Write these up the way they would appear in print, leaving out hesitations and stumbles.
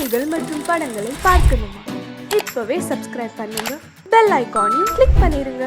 செய்திகள் மற்றும் படங்களை பார்க்கணுமா? இப்பவே சப்ஸ்கிரைப் பண்ணுங்க, பெல் ஐகானையும் கிளிக் பண்ணிருங்க.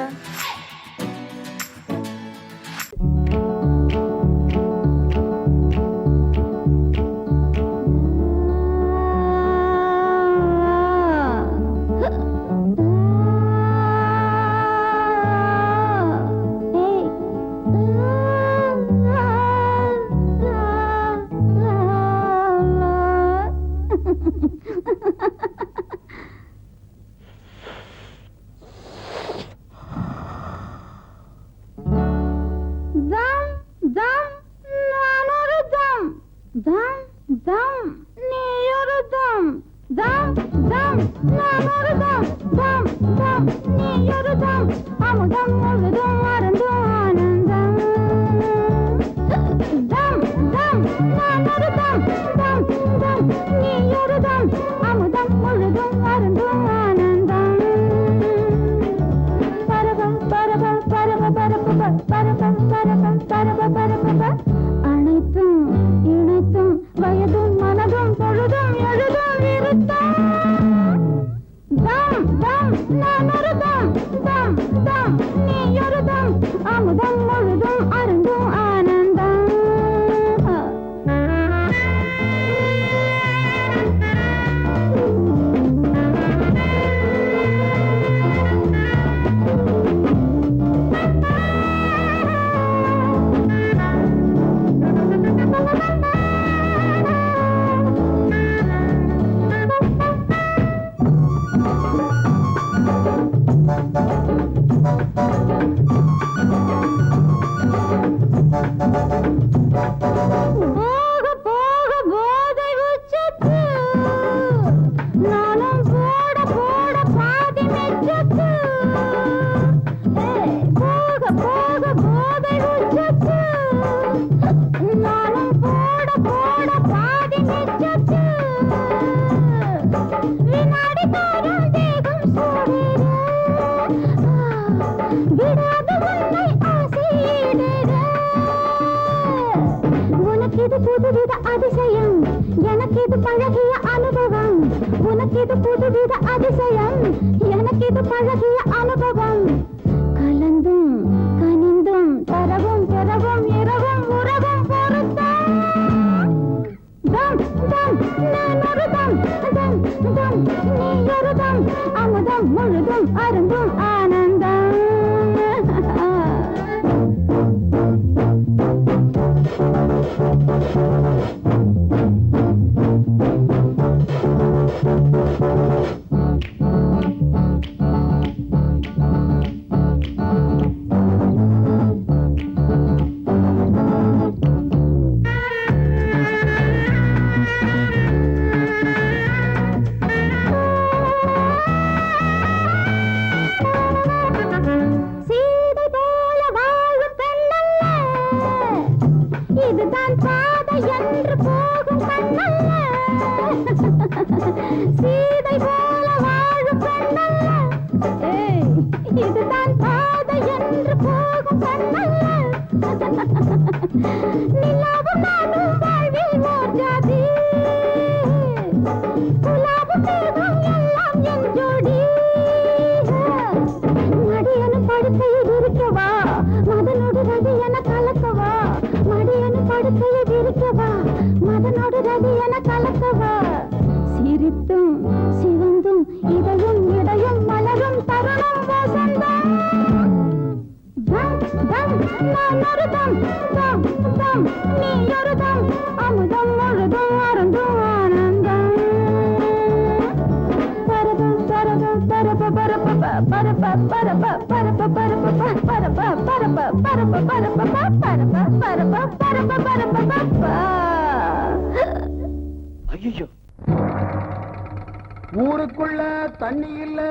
ஊருக்குள்ள தண்ணி இல்ல,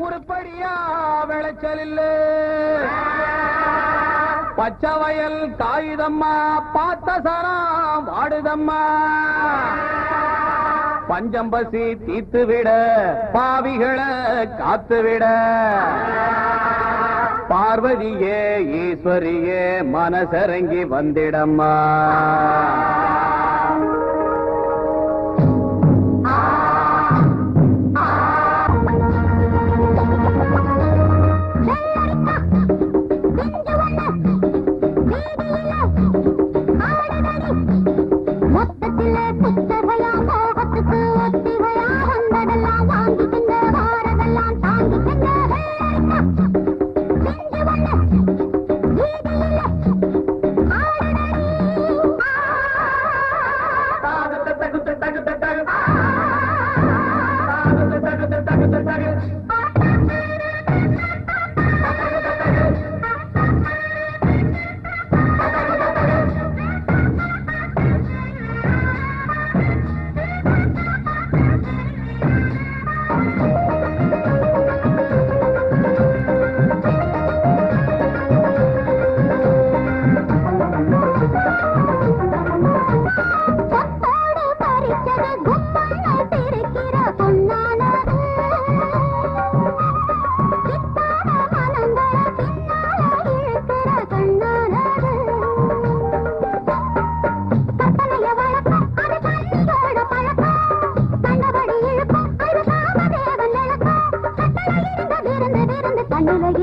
ஊருப்படியா விளைச்சல் இல்ல, பச்சை வயல் காயுதம்மா, பார்த்த சரம் வாடுதம்மா, பஞ்சம்பசி தீத்து விட, பாவிகளை காத்து விட, பார்வதியே ஈஸ்வரியே மனசரங்கி வந்திடம்மா.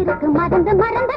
மறந்து மறந்து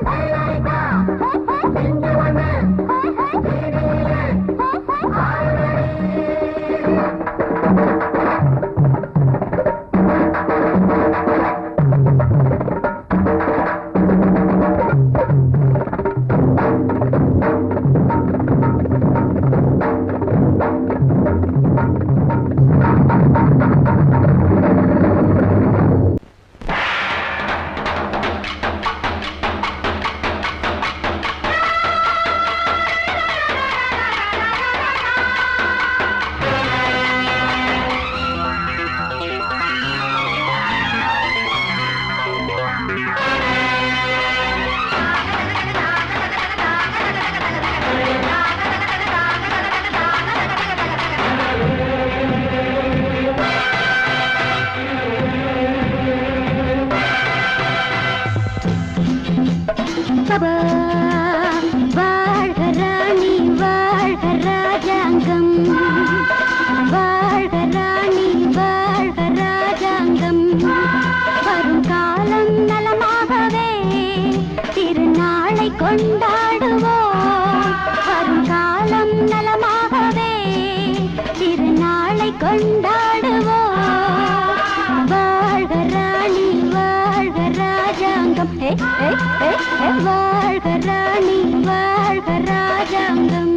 வாழ்க ராணி வாழ்க ராஜாங்கம் வாழ்க ராணி வாழ்க ராஜாங்கம் வரும் காலம் நலமாகவே திருநாளை கொண்டாடுவோம் வரும் காலம் நலமாகவே திருநாளை கொண்டாடுவோம் வாழ்க ராணி வாழ்க ராஜாங்கம் வாழ்க ராணி வாழ்க ராஜாங்கம்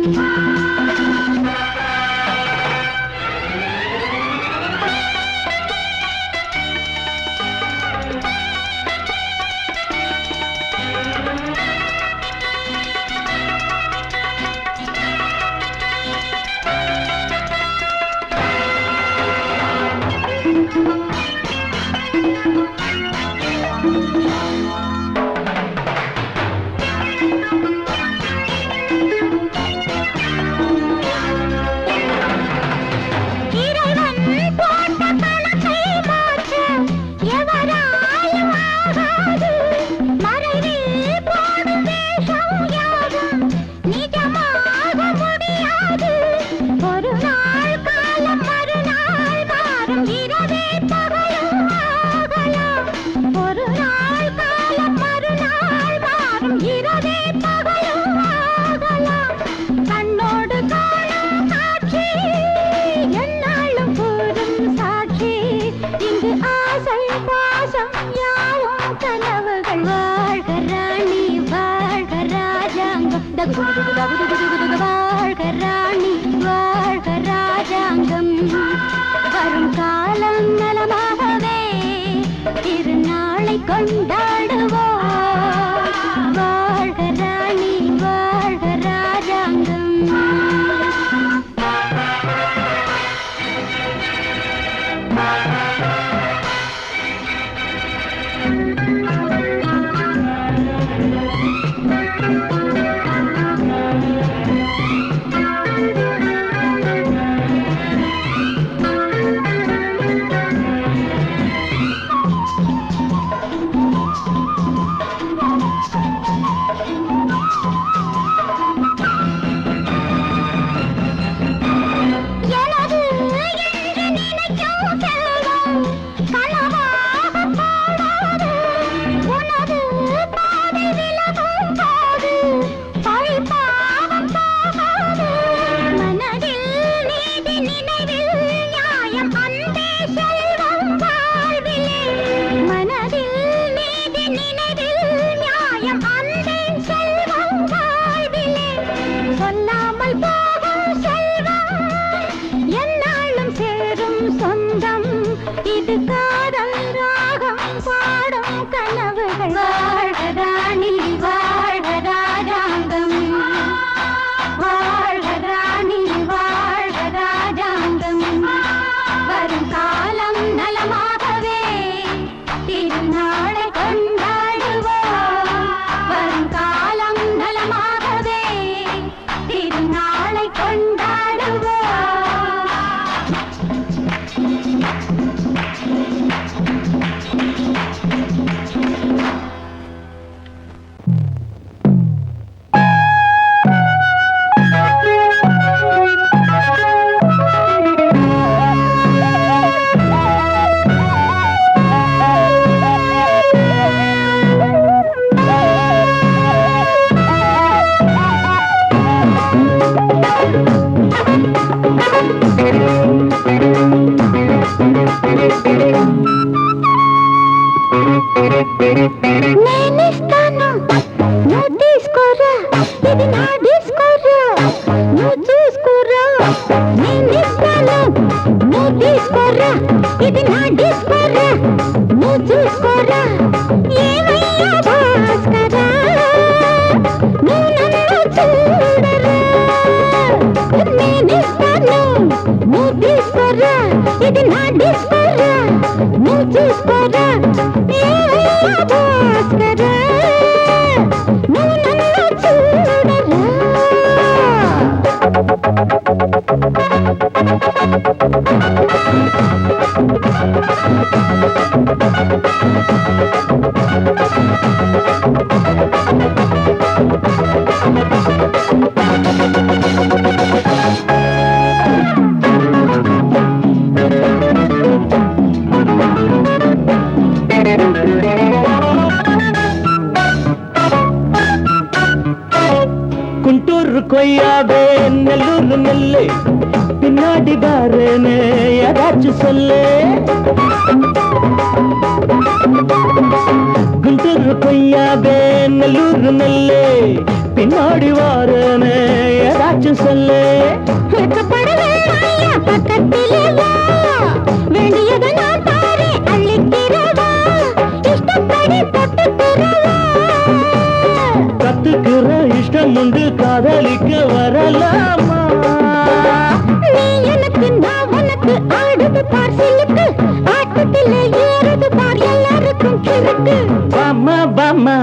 வாழ்க ராணி வாழ்க ராஜாங்கம் வரும் காலம் நலமாகவே திருநாளை கொண்டாடுவோம் வாழ்க ராணி வாழ்க ராஜாங்கம் నేనిస్తాను నువ్వు తీసుకోరా ఇది నా డిస్కోరా నువ్వు చూసుకోరా నేనిస్తాను నువ్వు తీసుకోరా ఇది నా డిస్కోరా నువ్వు చూసుకోరా ఏమయ్యా భాస్కరా నువ్వు నన్ను చూడరా నేనిస్తాను నువ్వు తీసుకోరా ఇది నా డిస్కోరా నువ్వు చూసుకోరా ఏమయ్యా భాస్కరా నువ్వు నన్ను చూడరా குண்டூர் கொய்யாவே நெல்லூர் நெல்லு பின்னாடி பாருன்னு ஏதாச்சும் சொல்லு குண்டூர் கொய்யாவே நெல்லூர் நெல்லு பின்னாடி வாருன்னு ஏதாச்சும் சொல்லு பக்கத்திலே வா வேண்டியதை நான் தாரே அள்ளிக்கிறவா இஷ்டப்படி தொட்டுக்கிறவா கத்துக்கிற இஷ்டம் உண்டு காதலிக்க வரலாமா நீ எனக்கு நான் உனக்கு ஆடுது பார் சிலுக்கு ஆட்டத்திலே ஏறுது பார் எல்லாருக்கும் கிழக்கு பாமா பாமா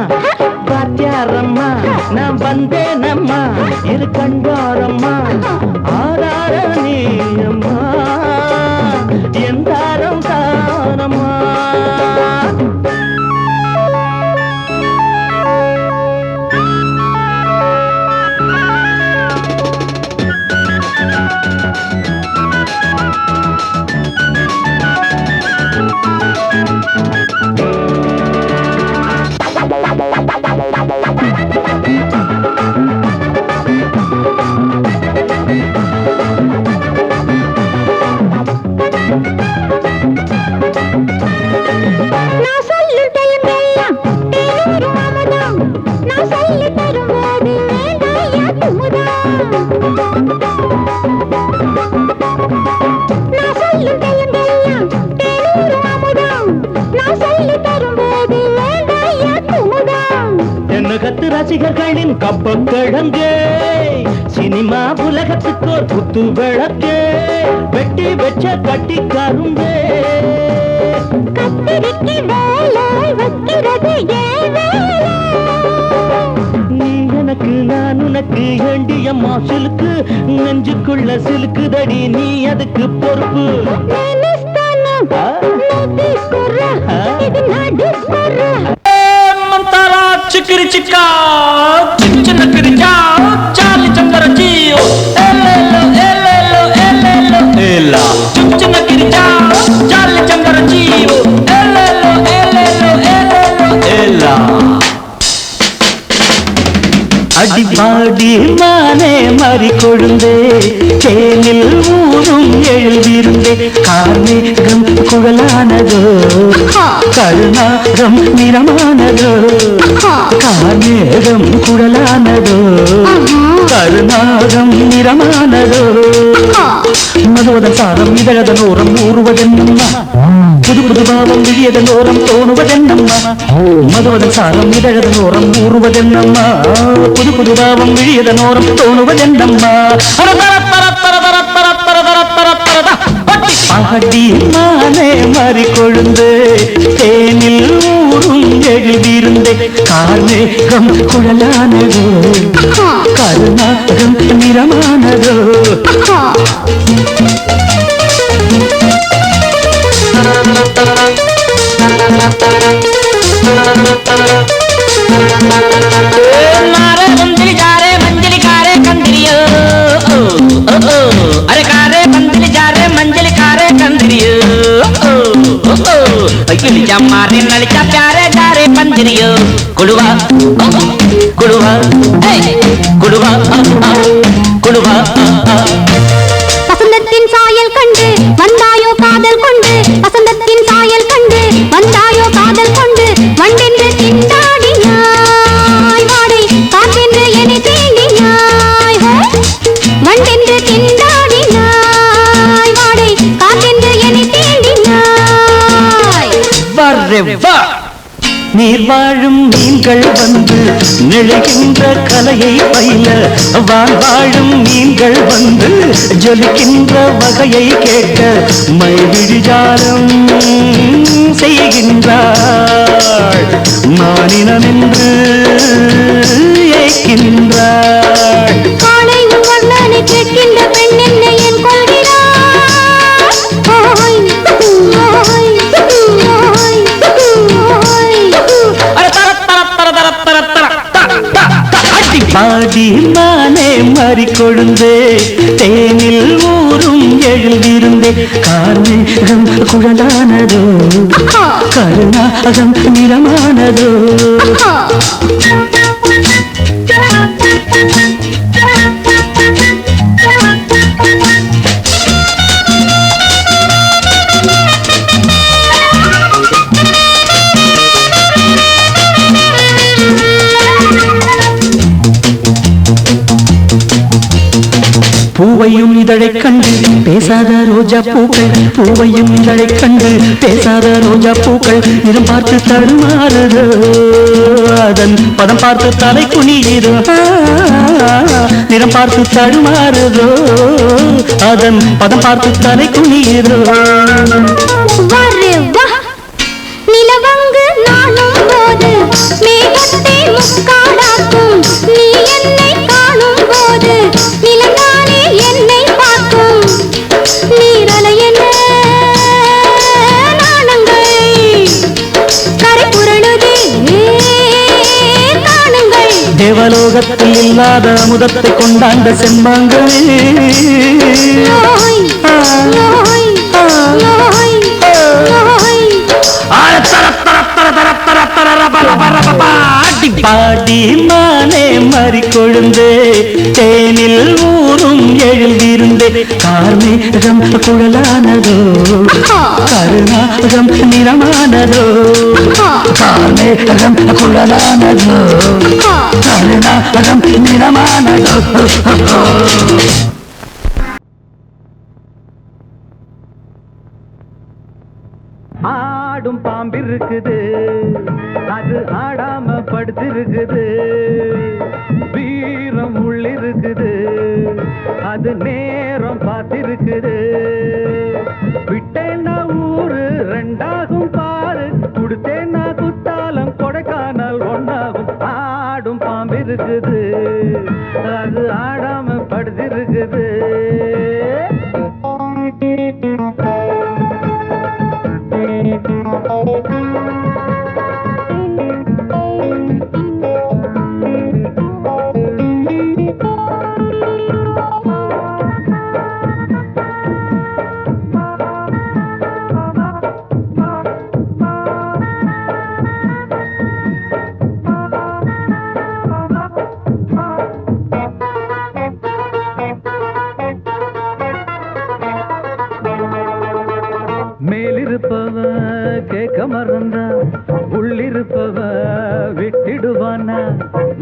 பாத்தியாரம்மா நான் வந்தேனம்மா இரு கண்டாரம்மா ஆதார நீயம்மா எந்தாரம் தானம்மா நான் சொல்லும் டைம் எல்லாம் தேனூரும் அமுதம் நான் சொல்லி தரும்போது வேண்டாயா குமுதம் நான் சொல்லும் டைம் எல்லாம் தேனூரும் அமுதம் நான் சொல்லி தரும்போது வேண்டாயா குமுதம் என்ன கத்து ரசிகர்களின் கப்ப கிழங்கே சினிமா உலகத்துக்கோர் குத்து விளக்கே வெட்டி வச்ச கட்டி கரும்பே கத்திரிக்கு வேலை வைக்கிறது ஏன் வேலை நீ எனக்கு நான் உனக்கு ஏண்டியம்மா சிலுக்கு நெஞ்சுக்குள்ள சிலுக்குதடி நீ அதுக்கு பொறுப்பு నేనిస్తాను నువ్వు తీసుకోరా ఇది నా డిస్కోరా మంతారా చిక్కిరి చిక్కా చిన్న కిరిచా చాలి చందర జీయో ఎల్లెల్లో ఎల్లెల్లో ఎల్లెల్లో ఎల్లా చిన్న కిరిచా చాలి చందర జీయో ఎల్లెల్లో ఎల్లెల్లో ఎల్లెల్లో ఎల్లా அடிபாடி மானே மறி கொழுந்தே தேனில் ஊரும் எழுதிருந்தே கார்மேகம் குழலானதோ கருணாகம் நிறமானதோ கார்மேகம் குழலானதோ கருணாகம் நிறமானதோ மதுவதன் சாரம் இதழதன் ஓரம் ஊறுவதென்னம்மா புது புது பாவம் விழியதன் ஓரம் தோணுவதென்னம்மா மதுவதன் சாரம் இதழதன் ஓரம் ஊறுவதென்னம்மா புது புது பாவம் விழியதன் ஓரம் தோணுவதென்னம்மா பாடி மானே மறி கொழுந்து தேனில் ஊரும் எழுதியிருந்தே கார்மேகம் குழலானதோ கருணாகம் நிறமானதோ नारे मंदिर जा रे मंजिल कारे कंदरियो अरे कारे मंदिर जा रे मंजिल कारे कंदरियो अखिल मारे नलिका प्यारे जा रे पंदरियो कुड़वा कुड़वा कुड़वा कुड़वा வசந்தத்தின் சாயல் கண்டு வந்தாயோ காதல் கொண்டு வா நீர் வாழும் மீன்கள் வந்து நெழுகின்ற கலையை பயில வான் வாழும் மீன்கள் வந்து ஜொலிக்கின்ற வகையை கேட்க மைவிழிஜாலம் செய்கின்றாள் மானினம் என்று ஏற்கின்றாள் காலை வண்ணனை கேட்கின்ற பெண் என்ன என் கொள்கிறார் ஓய் ஓய் ஓய் பாடி மானே மாறி கொழுந்தே தேனில் ஊரும் எழுதிருந்தே கார்மேகம் குழலானதோ கருணாகம் நிறமானதோ பூவையும் இதழைக் கண்டு பேசாத ரோஜா பூக்கள் பூவையும் இதழைக் கண்டு பேசாத ரோஜா பூக்கள் நிறம் பார்த்து தடுமாறுதோ அதன் பதம் பார்த்து தலை குனியுதோ நிறம் பார்த்து தடுமாறுதோ அதன் பதம் பார்த்து தலை குனியுதோ நிலவங்கு நானும் போது மேகத்தை முக்காடாக்கும் நீ என்னை காணும் போது நிலங்கானே என்னை பார்க்கும் நீரலையன நாணங்கள் கரை புரளுதே காணுங்கள் தேவலோகத்தில் இல்லாத அமுதத்தை கொண்டாண்ட செம்மாங்களே பாடி மானே மாறி கொழுந்தே தேனில் ஊரும் எழுதிருந்தே கார்மேகம் குழலானதோ கருணாகம் நிறமானதோ கார்மேகம் குழலானதோ கருணாகம் நிறமானதோ ஆடும் பாம்பிருக்குது அது ஆடாம படுத்திருக்குது வீரம் உள்ளிருக்குது அது நேரம் பார்த்திருக்குது விட்டேன்னா ஊரு ரெண்டாகும் பாரு கொடுத்தேன்னா குத்தாலம் கொடைக்கானல் ஒன்னாகும் ஆடும் பாம்பிருக்குது அது ஆடாம படுத்திருக்குது மேலிருப்பவ கேட்க மறந்தா உள்ளிருப்பவ விட்டிடுவானா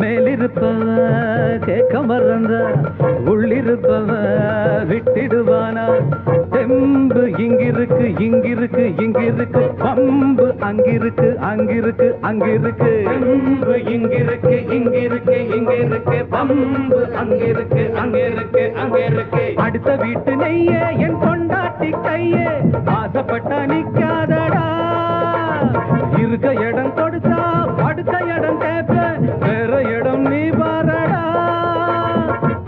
மேலிருப்பவ கேட்க மறந்தா உள்ளிருப்பவ விட்டிடுவானா தெம்பு இங்கிருக்கு இங்கிருக்கு இங்கிருக்கு பம்பு அங்கிருக்கு அங்கிருக்கு அங்கிருக்கு தெம்பு இங்கிருக்கு இங்கிருக்கு இங்கிருக்கு பம்பு அங்கிருக்கு அங்கிருக்கு அங்கிருக்கு அடுத்த வீட்டு நெய்ய என் கொண்டாட்டி கையே ஆசைப்பட்ட நிக்காதடா இருக்க இடம் கொடுத்தா படுக்க இடம் கேட்ப வேற இடம் நீ பாரடா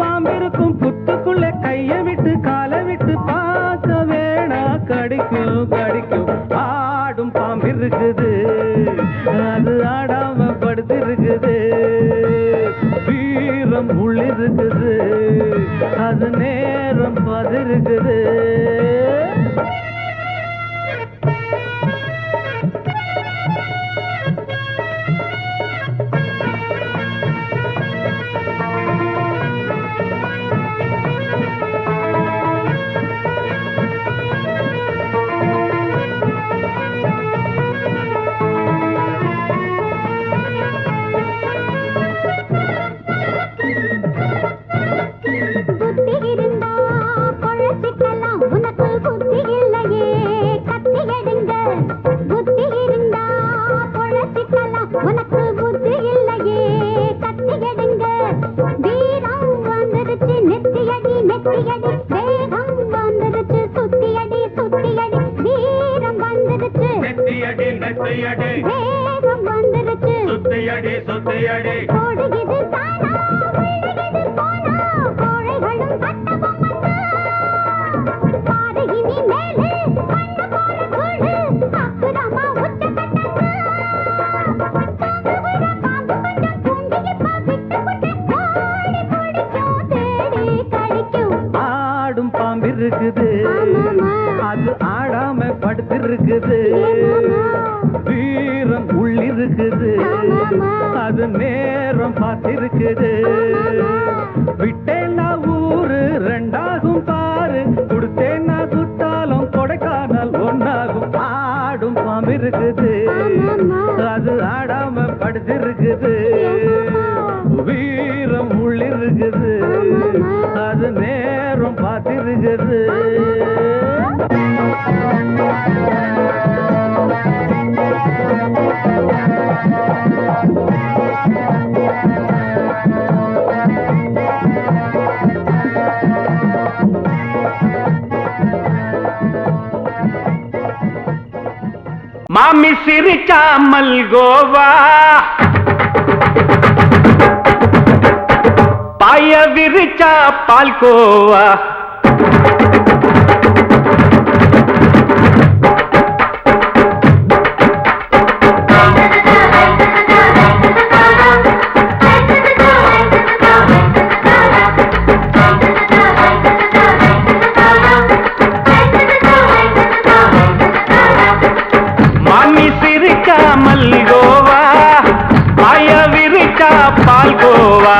பாம்பிருக்கும் புத்துக்குள்ள கைய விட்டு காலை விட்டு பார்க்க வேணா கடிக்கும் கடிக்கும் ஆடும் பாம்பிருக்குது அது ஆடாம படுத்திருக்குது வீரம் உள்ளிருக்குது அது நேரம் பதிருக்குது புத்தி இருந்தா பொழச்சிக்கலாம் உனக்கு மெத்தையடி வேகம் வந்துருச்சு சுத்தையடி சுத்தையடி ஓடுகிது தானா விழுகிது போனா கோழைகளும் சட்டமும் வந்தா பாரு இனி மேலே பண்ண போற கூடு அப்புறமா உச்ச கட்டங்க பாம்பு விட பாம்பு கொஞ்சம் தூங்கி விட்டு ஓடி பிடிக்கும் தேடி கடிக்கும் ஆடும் பாம்பு இருக்குது அது ஆடாம படுத்திருக்குது வீரம் உள்ளிருக்குது அது நேரம் பார்த்திருக்குது விட்டேன்னா ஊரு ரெண்டாகும் பாரு கொடுத்தேன்னா குத்தாலும் கொடைக்கானல் ஒன்னாகும் ஆடும் பாம்பு இருக்குது அது ஆடாம படுத்திருக்குது வீரம் உள்ளிருக்குது அது நேரம் பார்த்திருக்குது மாமி சிரிச்சாமல் கோவா பாய விரிச்சா பால்கோவா மாமி சிரிக்காமல் கோவா பாய விரிச்சா பால்கோவா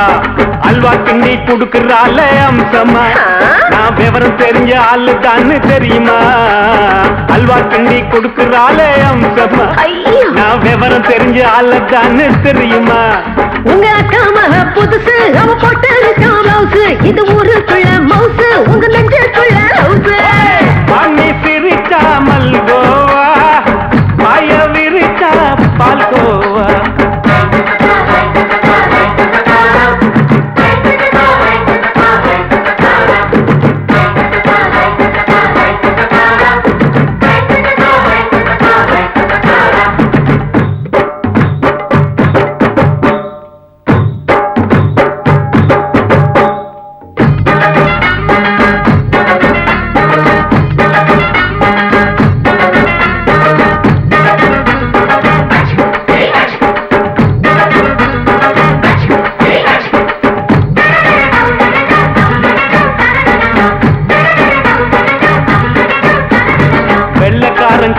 அல்வா கிண்டி குடுக்கறால அம்சமா நான் விவரம் தெரிஞ்ச ஆளு தான்னு தெரியுமா அல்வா கிண்டி குடுக்கறால அம்சமா நான் விவரம் தெரிஞ்ச ஆளு தான்னு தெரியுமா உங்க அக்கா மக புதுசு அவ போட்டு மவுசு இது ஊருக்குள்ள மவுசு உங்க நெஞ்சுக்குள்ள ஹவுசு மாமி சிரிச்சாமல் கோவா பாய விரிச்சா பால்கோவா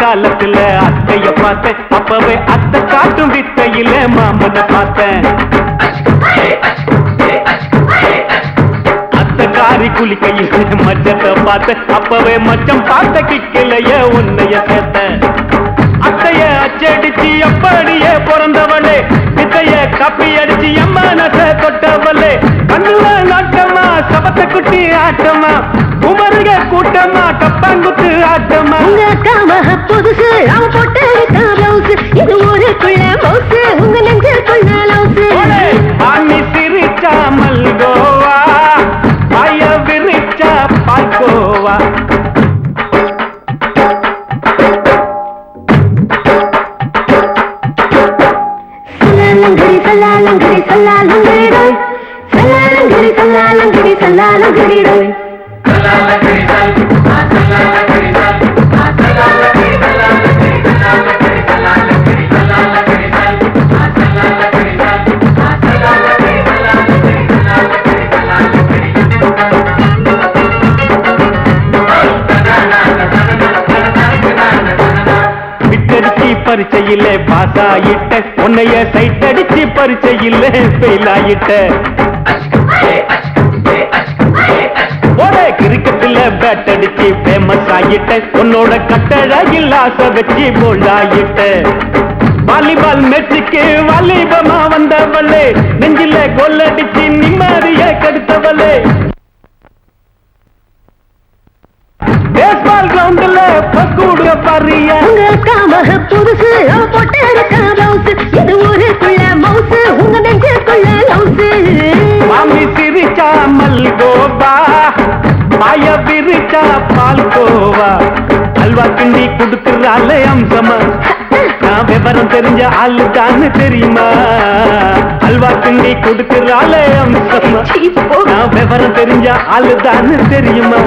காலத்துல அத்தைய பார்த்தேன் அப்பவே அத்தை காட்டும் வித்தையில மாமனை பார்த்தேன் அத்தை காரி குளிக்கையில் மச்சத்தை பார்த்தேன் அப்பவே மச்சம் பார்த்த கிக்கலைய உன்னைய சேர்த்தேன் அத்தைய அச்சடிச்சு அப்படியே பிறந்தவளே வித்தைய கப்பி அடிச்சு எம்மனச தொட்டவளே கண்ணுல நாட்டமா சபத்தை குட்டி ஆட்டமா குமருக கூட்டமா கப்பாங்குத்து ஆட்டமா உங்க அக்கா மக புதுசு அவ போட்டு மவுசு இது ஊருக்குள்ள மவுசு உங்க நெஞ்சுக்குள்ள லவுசு மாமி சிரிச்சாமல் கோவா பாய விரிச்சா பால்கோவா சல்லாலங்கடி சல்லாலங்கடி சல்லாலங்கடி சல்லாலங்கடி சல்லாலங்கடி விட்டடிச்சு பரிச்சையில பாஸ் ஆயிட்ட உன்னைய சைட் அடிச்சு பரிச்சையில ஃபெயில் ஆயிட்ட கிரிக்கெட்ல பேட் அடிச்சு ஃபேமஸ் ஆயிட்ட உன்னோட கட்டழகில் ஆசை வச்சு போல்ட் ஆயிட்ட வாலிபால் மேட்சுக்கு வாலிபமா வந்தவளே நெஞ்சில கோல் அடிச்சு நிம்மதிய கெடுத்தவளே பேஸ்பால் கிரவுண்ட்ல பக்கூடுற பாரியா உங்க அக்கா மக புதுசு அவ போட்டு மவுசு இது ஊருக்குள்ள மவுசு உங்க நெஞ்சுக்குள்ள லவுசு மாமி சிரிச்சாமல் கோபா பாய விரிச்சா பால்கோவா அல்வா கிண்டி குடுக்கறால அம்சமா நான் விவரம் தெரிஞ்ச ஆளு தான்னு தெரியுமா அல்வா கிண்டி கொடுக்கிறாளே அம்சமா நான் விவரம் தெரிஞ்ச ஆளு தான்னு தெரியுமா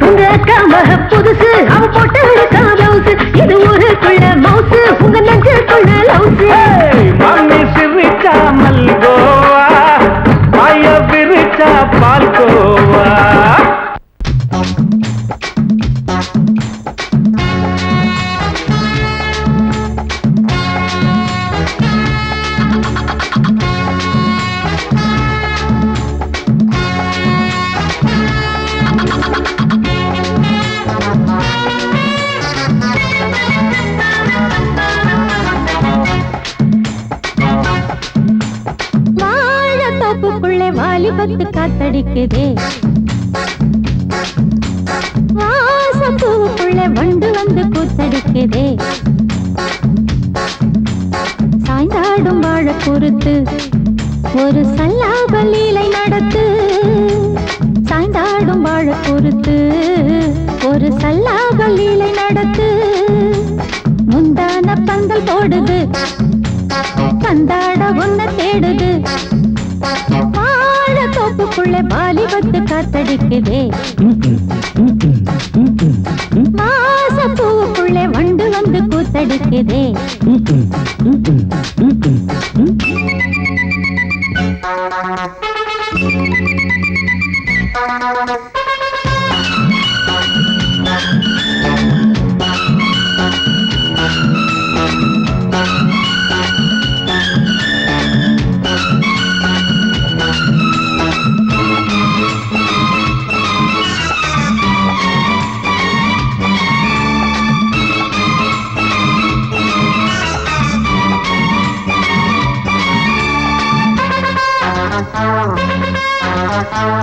உங்க அக்கா மக புதுசு அவ போட்டு பிளவுஸ் இது ஊருக்குள்ள மவுசு உங்க நெஞ்சுக்குள்ள லவுஸ் மாமி சிரிச்சா மல்கோவா மாய விரிச்சா பால்கோவா வாலிபத்து காத்தடிக்குதே வாசப்பூவுக்குள்ள வண்டு வந்து கூத்தடிக்குதே சாய்ந்தாடும் வாழ பொறுத்து ஒரு சல்லாப லீலை நடத்து சாய்ந்தாடும் வாழ பொறுத்து ஒரு சல்லாப லீலை நடத்து முந்தான பந்தல் போடுது பந்தாட ஒன்ன தேடுது தோப்புக்குள்ளே வாலிபத்து காத்தடிக்குதே மாசப்பூவுக்குள்ளே வண்டு வந்து கூத்தடிக்குதே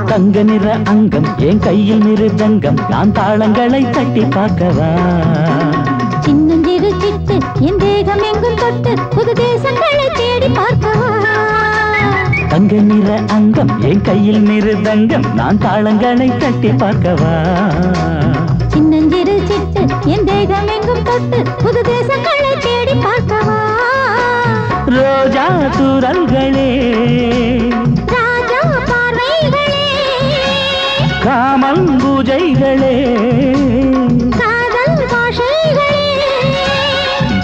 தங்க நிற அங்கம் என் கையில் மிருதங்கம் நான் தாளங்களை தட்டி பார்க்கவா சின்னஞ்சிறு சிட்டு என் தேகம் எங்கும் தொட்டு புது தேசங்களை தேடி பார்க்கவா தங்க நிற அங்கம் என் கையில் மிருதங்கம் நான் தாளங்களை தட்டி பார்க்கவா சின்னஞ்சிறு சிட்டு என் தேகம் எங்கும் தொட்டு புது தேசங்களை தேடி பார்க்கவா ரோஜா தூரல்களே காமல் பூஜைகளே காதல் பாஷைகளே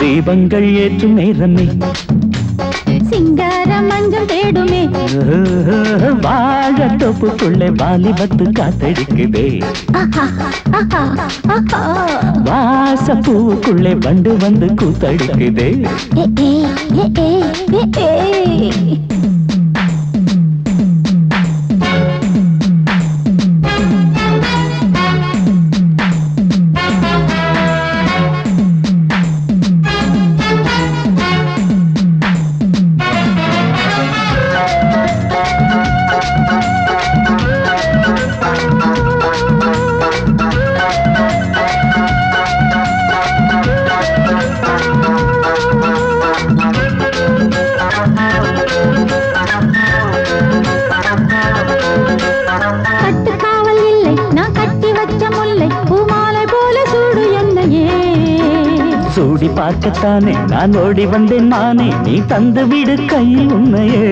தீபங்கள் ஏற்றும் நேரமே சிங்கார மஞ்சள் தேடுமே வாழ தொப்புக்குள்ளே வாலிபத்து காத்தடிக்குதே வாசப்பூவுக்குள்ளே வண்டு வந்து கூத்தடிக்குதே சூடி பார்க்கத்தானே நான் ஓடி வந்தேன் மானே நீ தந்து விடு கையில் உன்னையே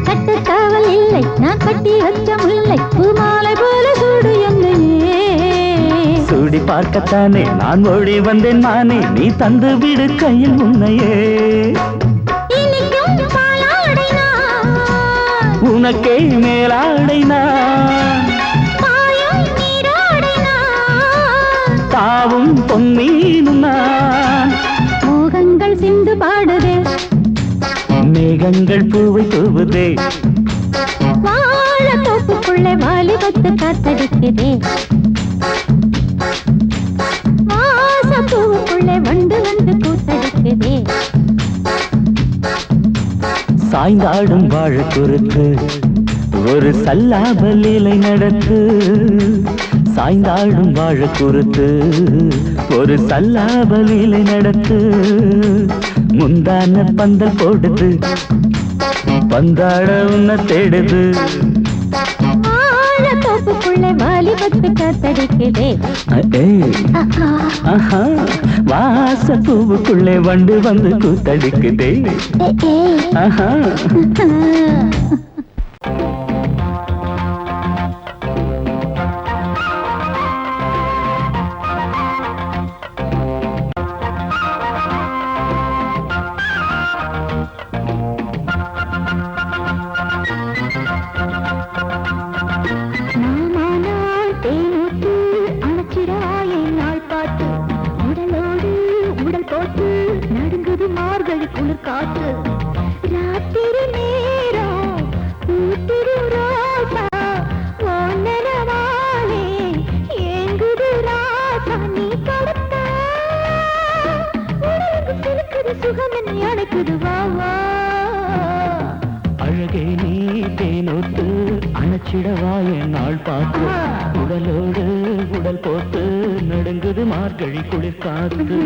கட்டுக்காவல் இல்லை நான் கட்டி வச்ச முல்லை பூமாலை போல சூடு என்னையே சூடி பார்க்கத்தானே நான் ஓடி வந்தேன் மானே நீ தந்து விடு கையில் உன்னையே உனக்கே மேலாடைனா தாவும் பொன்னீனும் நான் மோகங்கள் சிந்து பாடுதே மேகங்கள் பூவை தூவுதே வாழ தோப்புக்குள்ளே வாலிபத்து காத்தடிக்குதே வாசப்பூவுக்குள்ளே வண்டு வந்து கூத்தடிக்குதே சாய்ந்தாடும் வாழ குறுத்து ஒரு சல்லாப லீலை நடத்து சாய்ந்தாடும் வாழ குறுத்து ஒரு சல்லாப லீலை நடத்து முந்தான பந்தல் போடுது பந்தாட உன்ன தேடுது தோப்புக்குள்ளே வாலி பருவத்து காத்தடிக்குதே. வாச பூவுக்குள்ளே வண்டு வந்து கூத்தடிக்குதே. அழகே நீ தேனோத்து அணைச்சிடவா என் நாள் பார்த்து உடலோடு உடல் போட்டு நடுங்குது மார்கழி குளிர் காத்து.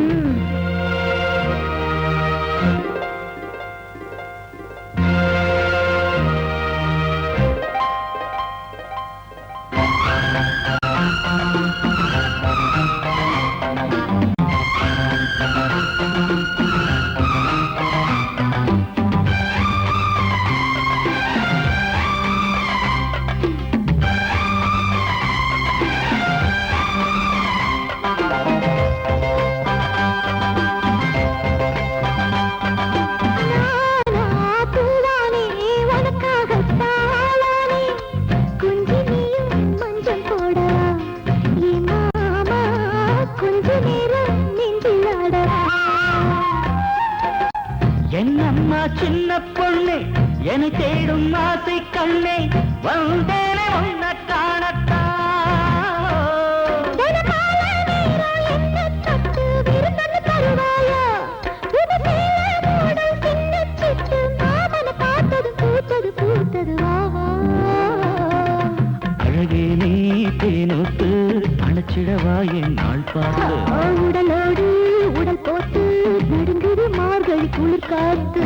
என்னம்மா சின்ன பொண்ணு என்னை தேடும் ஆசை கண்ணே வந்தேனே உன்னை காணத்தான். அழகே நீ தேனோத்து அணைச்சிடவா என் நாள் பார்த்து உடலோடு உடல் போட்டு நடுங்குது மார்கழி குளிர் காத்து.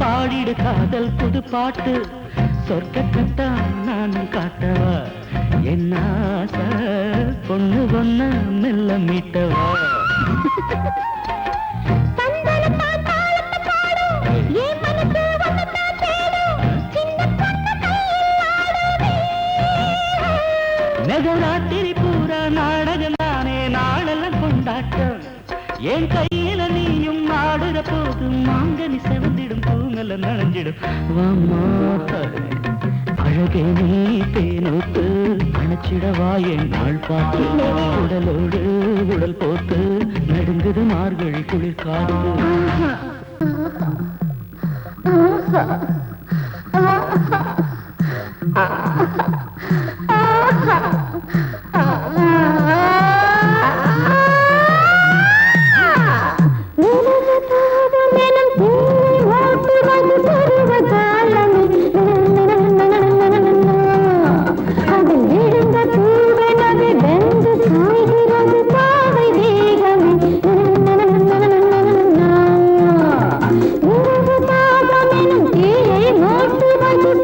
பாடிடு காதல் புது பாட்டு சொர்க்கத்தா நான் காட்டவா என்ன ஆசை பொண்ணு பொண்ண மெல்ல மீட்டவா. நகராத்திரி பூரா நாடகம் தானே நாளெல்லாம் கொண்டாட்டம் என் கையில நீயும் ஆடுற போது மாங்கனி செவந்திடும் பூங்கல நனைஞ்சிடும் வாமா. அழகே நீ தேனோத்து அணைச்சிடவா என் நாள் பார்த்து உடலோடு உடல் போட்டு நடுங்குது மார்கழி குளிர் காத்து.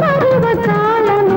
பருவ காலம்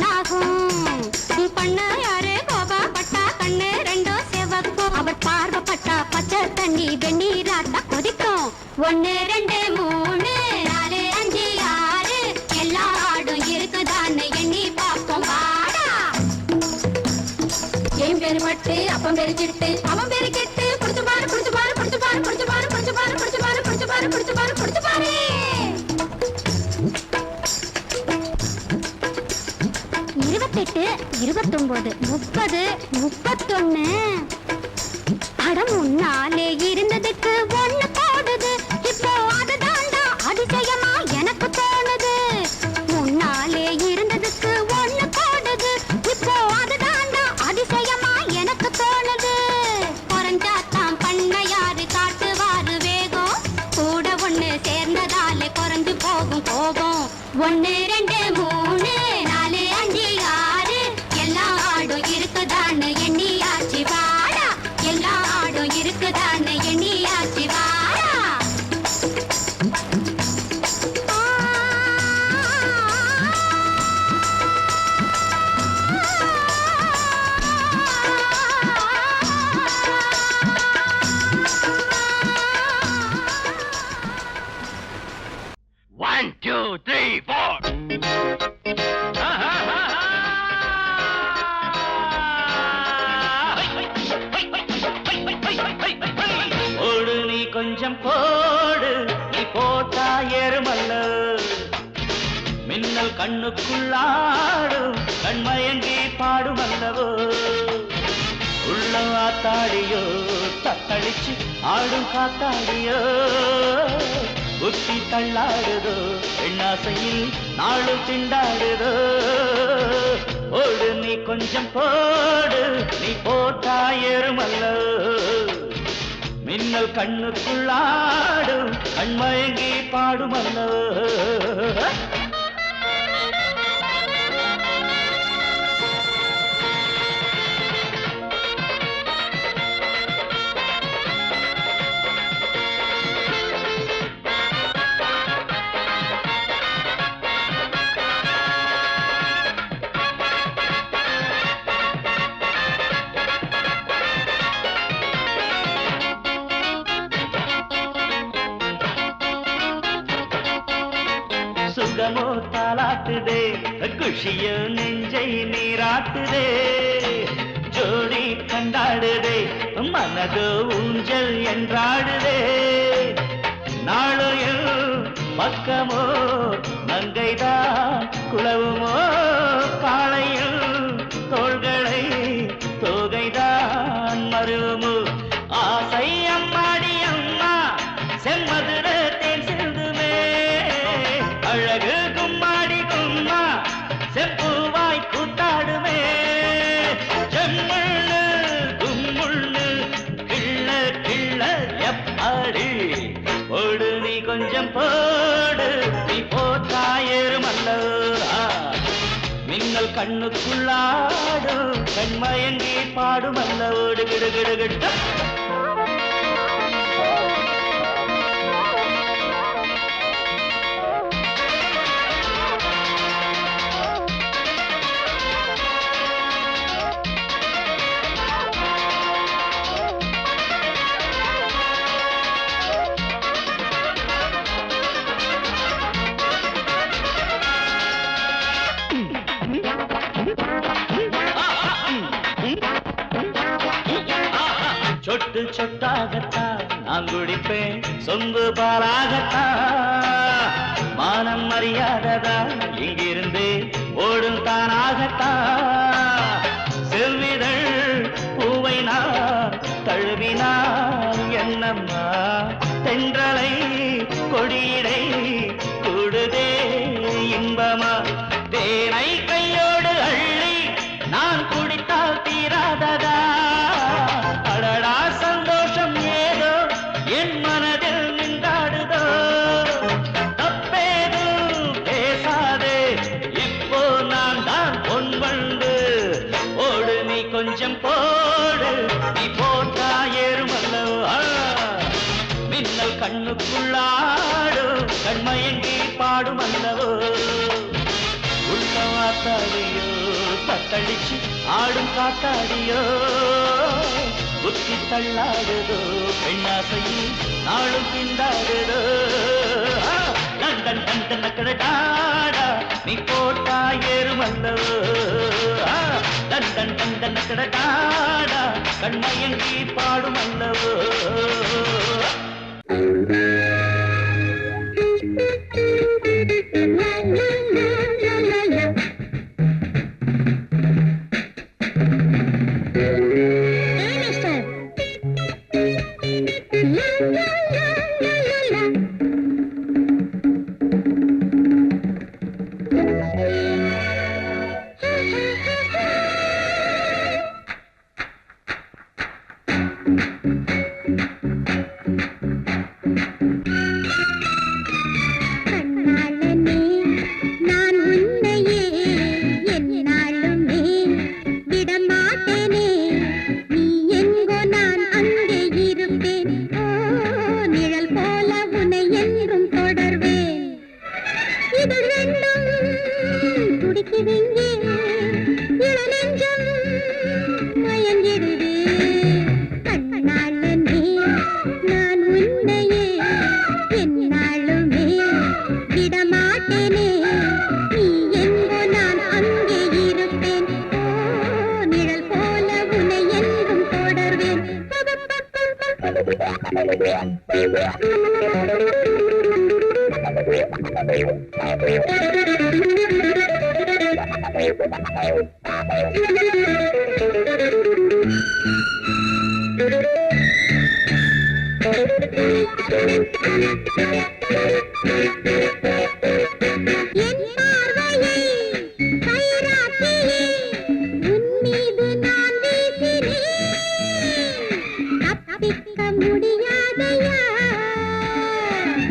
பொண்ணாகும் பண்ண யாரு கோபா பட்டா கண்ணு ரெண்டும் செவக்கும் அவர் பார்வை பட்டா பச்சை தண்ணி வெந்நீராட்டா கொதிக்கும் 1 2 3 4 5 6 எல்லா ஆடும் இருக்குதான்னு எண்ணி பார்ப்போம் வாடா என் பேரு பட்டு அப்பம் பேரு சிட்டு அவன் பேரு கெட்டு புடிச்சு பாரு புடிச்சு பாரு புடிச்சு பாரு புடிச்சு பாரு புடிச்சு பாரு புடிச்சு பாரு புடிச்சு பாரு புடிச்சு பாரு புடிச்சு பாரு 28 29 30 31 அட முன்னாலே இருந்ததுக்கு ஒண்ணு போடுது இப்போ அதுதாண்டா அதிசயமா எனக்கு தோணுது முன்னாலே இருந்ததுக்கு ஒண்ணு போடுது இப்போ அதுதாண்டா அதிசயமா எனக்கு தோணுது குறைஞ்சாத்தான் பண்ண யாரு காட்டுவாரு வேகம் கூட ஒண்ணு சேர்ந்ததாலே குறைஞ்சு போகும் கோபம் 1 2 3 4 5 6 எல்லா ஆடும் இருக்குதான்னு எண்ணியாச்சு வாடா எல்லா ஆடும் இருக்குதான்னு எண்ணியாச்சு வாடா One, two, three, four. ஓடு நீ கொஞ்சம் போடு நீ போட்டா ஏறுமல்ல மின்னல் கண்ணுக்குள்ளாடும் கண்மயங்கி பாடுமல்லவோ உள்ள ஆத்தாடியோ தத்தளிச்சு ஆடும் காத்தாடியோ புத்தி தள்ளாடுதோ எண்ணாசையில் நாளும் திண்டாடுதோ ஓடு நீ கொஞ்சம் போடு நீ போட்டா ஏறுமல்ல மின்னல் கண்ணுக்குள்ளாடும் கண்மயங்கி பாடுமல்ல சுகமோ தாளாட்டுதே குஷியோ நெஞ்சை நீராட்டுதே ஜோடி கண்டாடுதே மனதோ ஊஞ்சல் என்றாடுதே நாளையில் பக்கமோ மங்கைதான் குளவுமோ காளையில் தோள்களை தோகைதான் மருவமோ ஆசை அம்மாடி அம்மா செம்மதுர தேன் சிந்துமே அழகு கும்மாடி கும்மா செம்பூவாய் கூத்தாடுமே செம்மண்ணு கும்முள்ளு கிள்ள கிள்ள எப்பாடி ஓடு நீ கொஞ்சம் போடு நீ போட்டா ஏறுமல்ல மின்னல் கண்ணுக்குள்ளாடும் கண்மயங்கி பாடுமல்ல ஓடு கிடு கிடு கிட்ட சொட்டு சொட்டாகத்தான் நான் குடிப்பேன் சொம்பு பாலாகத்தான் மானம் மரியாதைதான் இங்கிருந்து ஓடும் தானாகத்தான் செல்விதழ் பூவை நான் தழுவினார் என்னம்மா தென்றலை கொடியிடை கூடுதே இன்பமா தேனை கையோடு அள்ளி நான் குடித்தால் தீராததா அடடா சந்தோஷம் ஏதோ என் மனதில் நின்றாடுதோ தப்பேதும் பேசாதே இப்போ நான் தான் பொன்வண்டு ஓடு நீ கொஞ்சம் போடு நீ போட்டா ஏறுமல்லவா மின்னல் கண்ணுக்குள்ளாடும் கண்மயங்கி பாடுமல்லவோ உள்ள வாத்தாடியோ தத்தளிச்சு ஆடும் காத்தாடியோ புத்தி தள்ளாடுதோ பெண்ணாசையில் நாளும் திண்டாடுதோ நண்டன் நண்டன் கடடாடா நீ போட்டா ஏறுமல்லவோ நண்டன் நண்டன் கடடாடா கண்மயங்கி பாடுமல்லவோ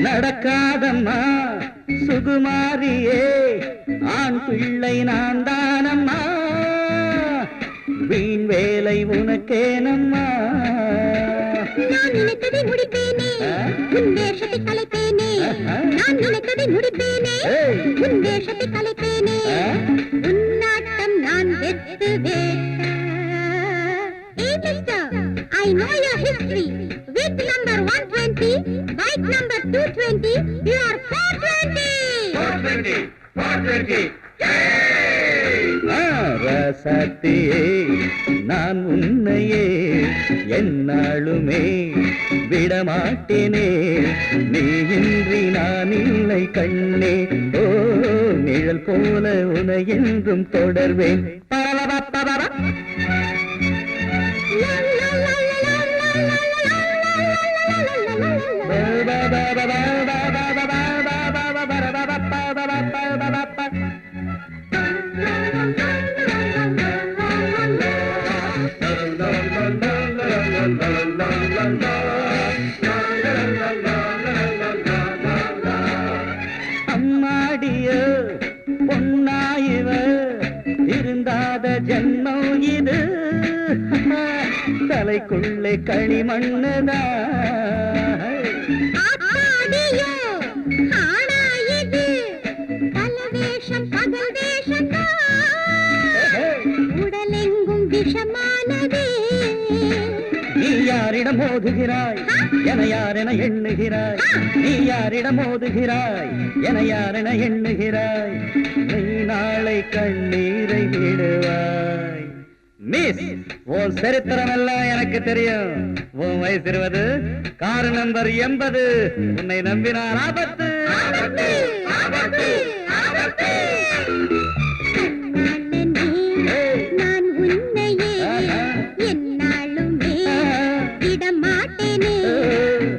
நடக்காதம்மா சுகுமாரியே ஆண் பிள்ளை நான் தானம்மா வீண் வேலை உனக்கேனம்மா நான் நினைத்ததை முடிப்பேனே உன் வேஷத்தை கலைப்பேனே நான் நினைத்ததை முடிப்பேனே உன் வேஷத்தை கலைப்பேனே உன்னாட்டம் நான் வெத்துவேன் I know your history. With number 120, bike number 220, you are 420. 420. ராசாத்தியே நான் உன்னையே என்னாலுமே விடமாட்டேனே நீ இன்றி நான் இல்லை கண்ணே ஓ நிழல் போல உன்னை என்றும் தொடர்வேன் அம்மாடிய பொன்னாயிவ இருந்தாத ஜென்மம் இது தலைக்குள்ளே களிமண்ணுதா உடலெங்கும் விஷமானதே நீ யாரிடம் மோதுகிறாய் என யாரென எண்ணுகிறாய் நீ யாரிடம் மோதுகிறாய் என யாரென எண்ணுகிறாய் நீ நாளை கண்ணீரை விடுவாய் மிஸ் உன் சரித்திரம் எல்லாம் எனக்கு தெரியும் உன் வயசு 20 கார் நம்பர் 80 உன்னை நம்பினார் ஆபத்து நான் உன்னையே என்னாலுமே விடமாட்டேனே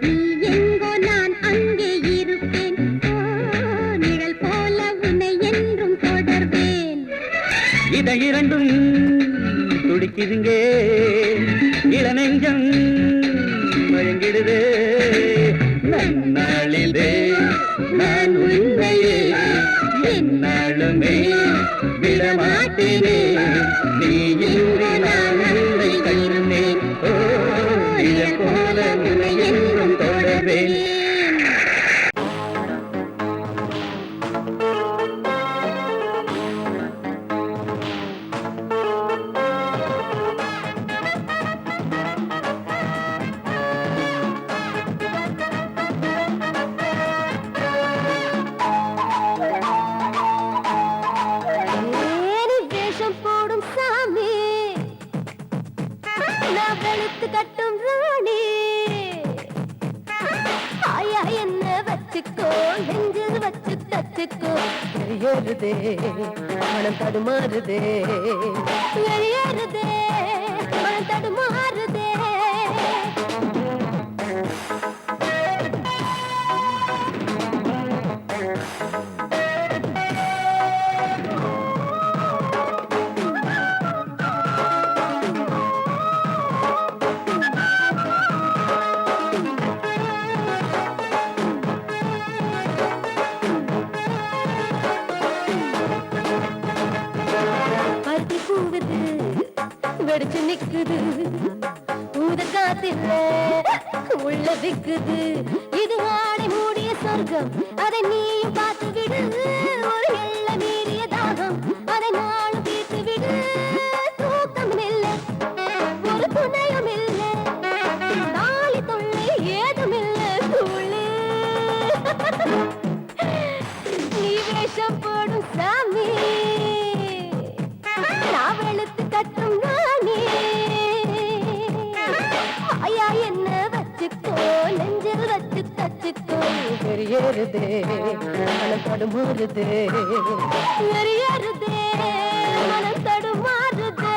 நீ எங்கோ நான் அங்கே இருப்பேன் நிழல் போல உன்னை என்றும் தொடர்வேன் இதை இரண்டும் துடிக்குதுங்க இளநெஞ்சம் மயங்கிடுதே நன்னாளிதே நான் உன்னையே என்னாலுமே விடமாட்டேனே நீ இன்றி நான் இல்லை கண்ணே ஓ நிழல் போல உன்னை என்றும் தொடர்வேன் வெளுத்து கட்டும் ராணி ஆயா என்ன வச்சுக்கோ நெஞ்சில் வச்சு தச்சுக்கோ வெளியேறுதே மனம் தடுமாறுதே வெளியேறுதே மனம் தடுமாறுதே பருத்தி பூவுது வெடிச்சு நிக்குது ஊத காத்தில்ல உள்ள விக்குது இது ஆடை மூடிய சொர்க்கம் அதை நீயும் பார்த்து விடு ஒரு எல்ல மீறிய தாகம் அதை நானும் தீர்த்து விடு தூக்கம் இல்ல ஒரு துணையும் இல்ல நாளை தொல்லை ஏதும் இல்ல துளி நீ வேஷம் போடும் சாமி நான் வெளுத்து கட்டும் ராணி ஆயா என்ன வச்சுக்கோ நெஞ்சில் வச்சு தச்சுக்கோ வெளியேறுதே மனம் தடுமாறுதே வெறியறுதே மனம் தடுமாறுதே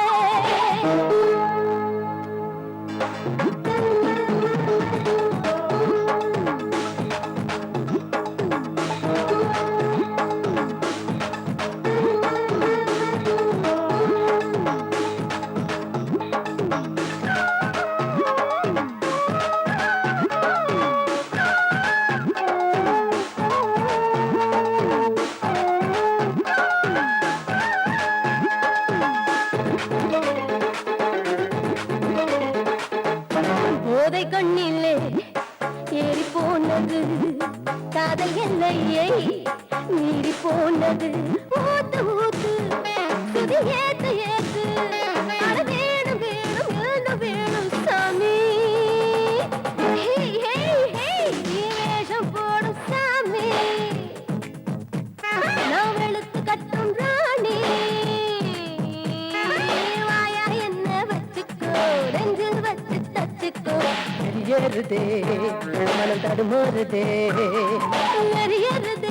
போதை கண்ணிலே ஏறி போனது காதல் எல்லையை மீறி போனது ஊத்து ஊத்து சுதி ஏத்து ஏத்து அட வேணும் வேணும் என்ன வேணும் சாமி ஹே ஹே ஹே நீ வேஷம் போடும் சாமி நான் வெளுத்து கட்டும் ராணி வாயா என்ன வச்சுக்கோ நெஞ்சில் வச்சு தச்சுக்கோ வெளியேறுதே மனம் தடுமாறுதே வெறியறுதே